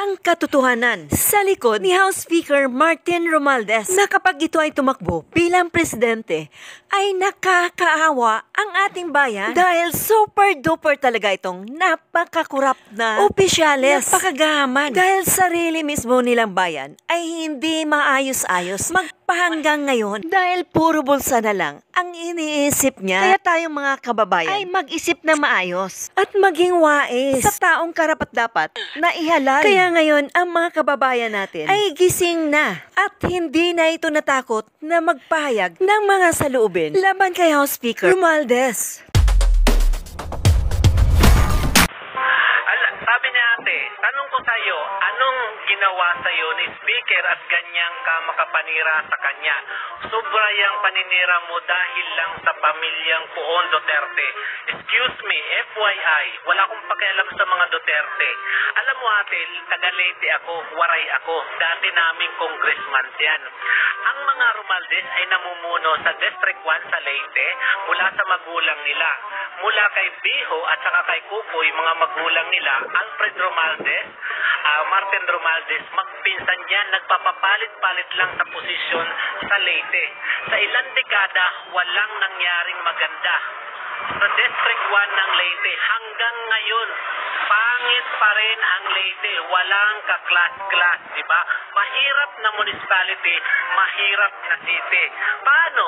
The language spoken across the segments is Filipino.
ang katotohanan sa likod ni House Speaker Martin Romualdez na kapag ito ay tumakbo bilang presidente ay nakakaawa ang ating bayan dahil super duper talaga itong napakakurap na opisyales, napakagaman dahil sarili mismo nilang bayan ay hindi maayos-ayos magpahanggang ngayon dahil puro bulsa na lang ang iniisip niya. Kaya tayong mga kababayan ay mag-isip na maayos at maging wais sa taong karapat-dapat na ihalal. Kaya ngayon ang mga kababayan natin ay gising na at hindi na ito natakot na magpahayag ng mga saloobin laban kay House Speaker Romualdez. Sabi niya ate, tanong ko sa'yo, anong ginawa sa'yo ni Speaker at ganyang ka makapanira sa kanya? Sobra yung paninira mo dahil lang sa pamilyang Poon Duterte. Excuse me, FYI, wala akong pakialam sa mga Duterte. Alam mo ate, taga Leyte ako, waray ako. Dati naming congressman yan. Ang mga Romualdez ay namumuno sa District 1 sa Leyte mula sa magulang nila. Mula kay Biho at saka kay Kukoy, mga magulang nila, Alfred Romualdez, Martin Romualdez, magpinsan yan, nagpapapalit-palit lang sa posisyon sa Leyte. Sa ilang dekada, walang nangyaring maganda. Sa District 1 ng Leyte, hanggang ngayon, pangit pa rin ang Leyte. Walang kaklas-klas, di ba? Mahirap na municipality, mahirap na city. Paano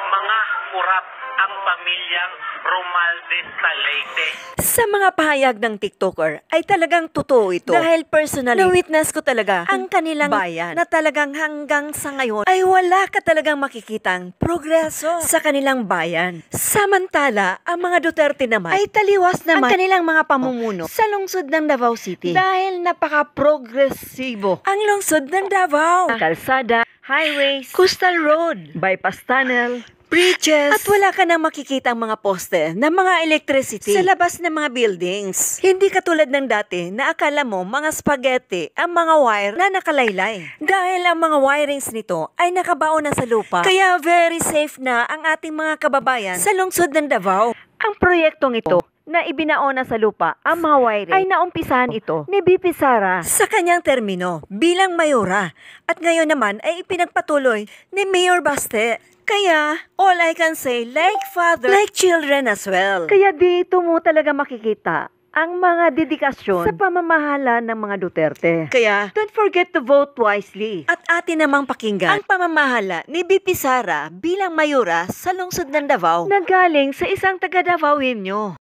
mga kurap ang pamilyang Romualdez sa Leyte? Sa mga pahayag ng TikToker ay talagang totoo ito. Dahil personally, na-witness ko talaga ang kanilang bayan na talagang hanggang sa ngayon ay wala ka talagang makikitang progreso sa kanilang bayan. Samantala, ang mga Duterte naman ay taliwas naman ang kanilang mga pamumuno sa lungsod ng Davao City. Dahil napaka-progresibo ang lungsod ng Davao. Kalsada, highways, coastal road, bypass tunnel, bridges, at wala ka nang makikita ang mga poste ng mga electricity sa labas ng mga buildings. Hindi katulad ng dati na akala mo mga spaghetti ang mga wire na nakalaylay. Dahil ang mga wirings nito ay nakabaon na sa lupa, kaya very safe na ang ating mga kababayan sa lungsod ng Davao. Ang proyektong ito na ibinaon na sa lupa ang mga wiring ay naumpisahan ito ni BP Sara sa kanyang termino bilang mayora at ngayon naman ay ipinagpatuloy ni Mayor Baste. Kaya, all I can say, like father, like children as well. Kaya dito mo talaga makikita ang mga dedikasyon sa pamamahala ng mga Duterte. Kaya, don't forget to vote wisely. At atin namang pakinggan ang pamamahala ni BP Sara bilang mayora sa lungsod ng Davao na galing sa isang taga-Davaoenyo.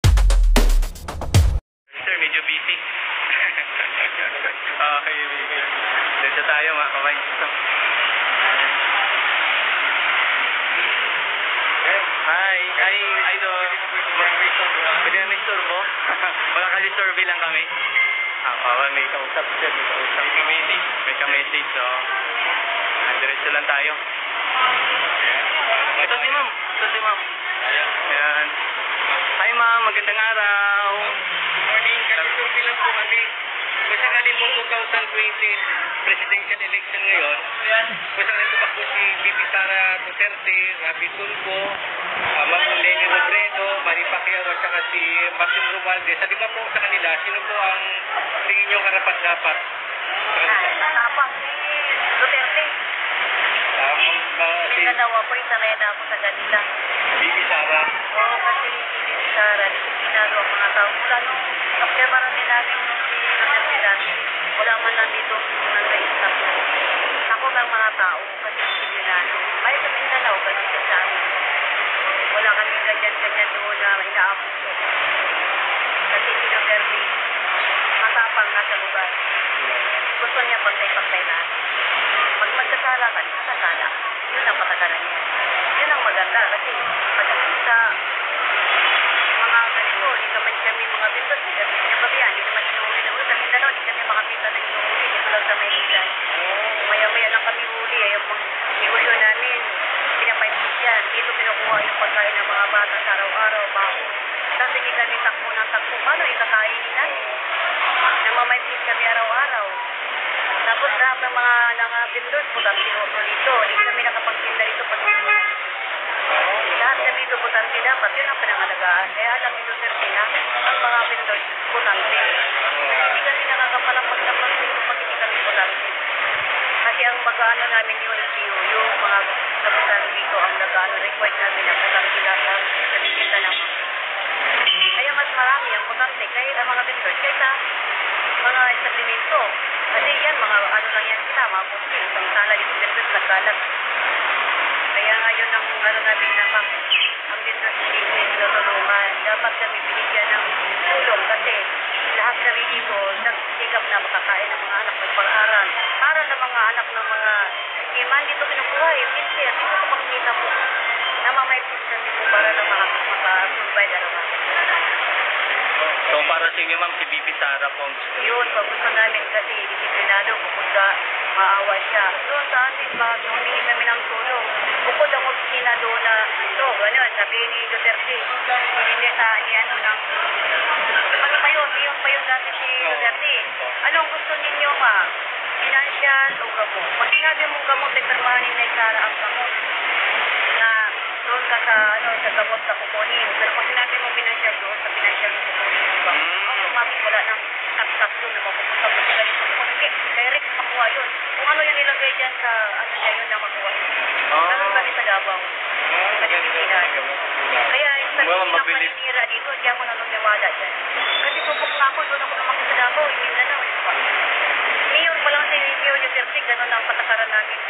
Sir, medyo busy. Okay, dito tayo mga kawain. Hi, idol. Pwede na may turbo? Baka kali-survey lang kami. May kausap siya. May ka-message, so diretso lang tayo. Ito si ma'am. Ayan. Hi ma'am, magandang araw. Morning, kali-survey lang po kami. Kung sakali pong 2020 presidential election ngayon, kung sakali tumakbo si BP Sara Duterte, Rabi Tulfo, Ma'am Leni Robredo, Manny Pacquiao at saka si Martin Romualdez, sabi nga po sa kanila, sino po ang tingin nyo karapat-dapat? Dapat si Duterte. Dalawa po, isanay na ako sa kanila. BP Sara? Oo, kasi si BP Sara, disiplinado ang mga tao. Mula nung kapirmaran din namin nung si Duterte dati, wala man lang dito nang na-stop. Ako ng mga tao, kasi disiplinado. May sa Mindanao, ganun siya sa amin. Wala kaming ganyan-ganyan doon na inaapuso. Kasi si Duterte, matapang na sa lugar. Gusto niya pagtay-pagtay na. Pag magkasala ka, kasala. Yun ang patagalan niya. Yun ang maganda kasi pagdating sa mga ganito, hindi naman kami mga bindot, hindi kami kababian, hindi naman inuuli na sa Mindanao, hindi kami makapita na inuuli, dito lang sa Maynila. Maya-maya lang kami huli, ayaw pang negosyo namin, pinapaitis yan. Dito pinukuha yung pagkain ng mga bata sa araw-araw, bago. Tapos hindi kami takbo ng takbo, paano ikakainin namin? Namamaitis kami araw-araw. Tapos lahat ng mga bindot, butante dito, hindi kami nakapagtinda dito pati. Lahat kami dito butante dapat, yun ang pinangalagaan. Kaya alam nito sir, ang mga bindot, butante. Hindi kami nakakapalapag-lapag dito pag nag-ano namin yun, yung mga kapitan dito ang nag-ano, request namin na pulang sila sa certificate ng kaya mas marami ang pagkante kaya ang mga vendors kaysa mga establishmento. Kasi yan, mga ano lang yan sila, mga kumpil, ang sala dito vendors nagkalat. Kaya ngayon ang ano namin na bakit ang vendors hindi tinutulungan. Dapat kami binigyan ng tulong kasi lahat kami dito nagsigap na makakain ng mga anak ng pag-aaral. Para ng mga anak ng mga iman dito kinukuha, yung sincere, dito ko makikita po. Namamaipos kami po para na maka-provide araw. So para sa inyo ma'am, si BP Sara po ang gusto niyo? Yun, gusto namin kasi disiplinado bukod sa maawa siya. Doon sa atin, humingi kami ng tulong. Bukod ang opisina doon na ito, gano'n, sabi ni Duterte, hindi sa ano ng, ano pa yun dati si Duterte. Anong gusto ninyo ma? Financial o gamot? Pag sinabi mong gamot, ay permahanin na Sara ang gamot. Na doon ka sa, sa gamot na kukunin. Pero pag sinabi mong financial doon, sa financial yung kukunin. Automatic wala ng tax doon na mapupunta mo sila dito kukunin. Direct makuha yun. Kung ano yung nilagay dyan sa ano niya yun na makuha. Ganun kami sa Davao. Kaya yung sabi ng paninira dito, hindi ako nanuniwala dyan. Kasi subok na ako, doon ako naman sa Davao, hindi na lang. Mayor pa lang sa Mayor Duterte, ganun ang patakaran namin.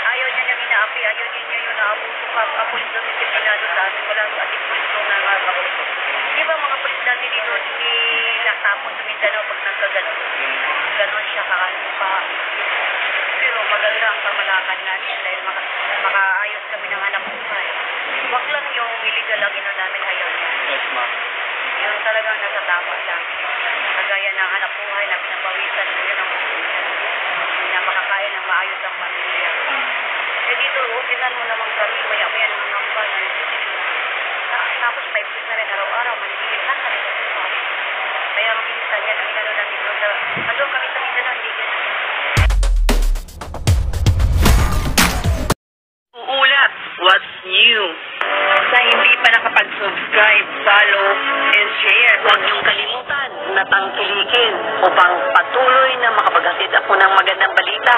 Ayaw niya niyang inaapi, ayaw niya yung naabuso ka, apulis doon disiplinado sa amin, walang ating pulis doon na nakakulis. Di ba mga pulis dati dito, hindi natapon sa Mindanao pag nagkaganon. Ganon siya kakanin pa. Pero maganda ang pamalakan natin dahil makaayos kami ng anak buhay. Wag lang yung illegal lang ino namin ayaw niya. Yes ma'am. Yung talagang nasa tama lang. Kagaya ng anak buhay na pinapawisan na yun ang na makakain ng maayos ang pamilya. Eh dito, upisan mo naman kami, maya-maya ng namba na tapos 5 days na rin araw-araw, manigilin lang kami sa ito. Kaya minsan yan, ang gano'n namin doon na, doon kami sa Mindanao, hindi yan. Uulat, what's new? Sa hindi pa nakapag-subscribe, follow, and share, huwag niyong kalimutan na tangkilikin upang patuloy na makapaghatid ako ng magandang balita.